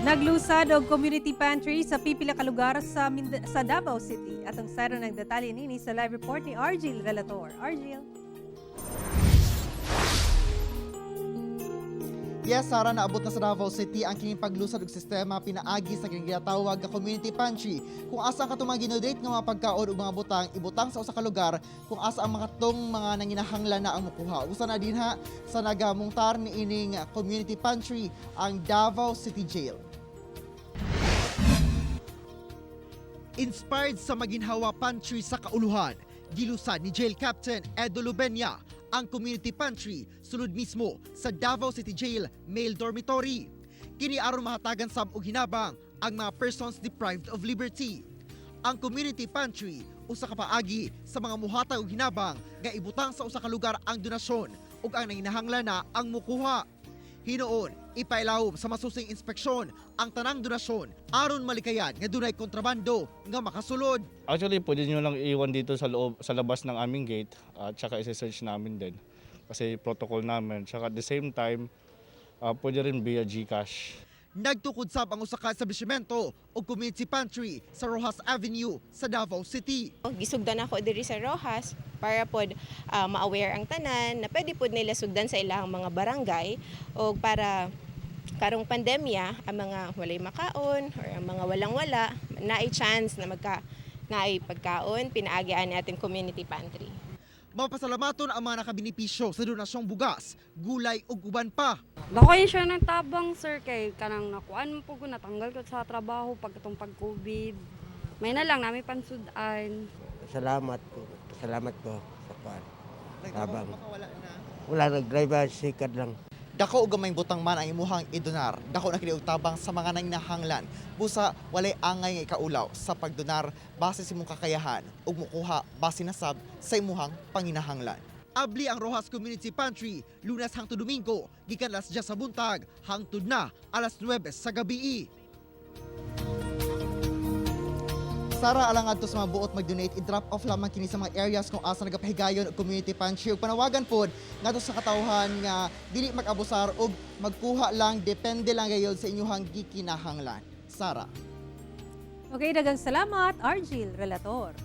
Naglusad og community pantry sa pipila ka lugar sa Davao City. Atong sayro ng detalye nini sa live report ni Argil Relator. Argil. Yes, Sara, naabot na sa Davao City ang kining paglusad og sistema pinaagi sa kining ginatawag nga community pantry. Kung asa ka tumang ginodate nga mga pagkaon ug mga butang, ibutang sa usa ka lugar kung asa ang mga tong mga nanginahanglan na ang mukuha. Usa na dinha sa nagamungtar ni ining community pantry ang Davao City Jail. Inspired sa maginhawa pantry sa kauluhan, gilusad ni Jail Captain Edo Lubenya ang community pantry sulod mismo sa Davao City Jail Male Dormitory. Kini aron mahatagan sab og hinabang ang mga persons deprived of liberty. Ang community pantry usa ka paagi sa mga muhatag og hinabang nga ibutang sa usa ka lugar ang donasyon ug ang nanginahanglan na ang mukuha. Hinoon, ipailawom sa masusing inspeksyon ang tanang donasyon aron malikayan nga dunay kontrabando nga makasulod. Actually, pwede nyo lang iwan dito sa loob, sa labas ng aming gate at saka isa-search namin din. Kasi protocol namin. Saka at the same time, pwede rin via GCash. Nagtukod sab ang usa ka establishmento o community pantry sa Rojas Avenue sa Davao City. Gisugdan ako diri sa Rojas para pod ma-aware ang tanan na pwede pod nila sugdan sa ilang mga barangay o para karong pandemya ang mga walay makaon or ang mga walang-wala naay chance na naay pagkaon pinaagian natin community pantry. Mapasalamaton ang mga nakabinipisyo sa donasyong bugas, gulay ug uban pa. Nakuha siya ng tabang, sir, kay kanang nakuan mo po ko, natanggal ko sa trabaho pag itong pag-COVID. May na lang namin pansudan. Salamat ko sa kuan. Tabang. Wala na. Wala nag-drive, sikat lang. Dako og gamay butang man ang imuhang idonar. Dako na kini og tabang sa mga nanginahanglan. Busa walay angay nga ikaulaw sa pagdonar base sa imong kakayahan ug mukuha base na sab sa imuhang panginahanglan. Abli ang Rojas Community Pantry Lunes hangtod Domingo gikan alas 10 sa buntag hangtod na alas 9 sa gabi. Sara, alang adto sa mga buot mag-donate, i-drop off lamang kini sa mga areas kung asa nagapahigayon og community pantry ug panawagan pod ngadto sa katawhan nga dili mag-abusar og magkuha lang, depende lang gayud sa inyong gikinahanglan. Sara. Okay, daghang salamat, Argil Relator.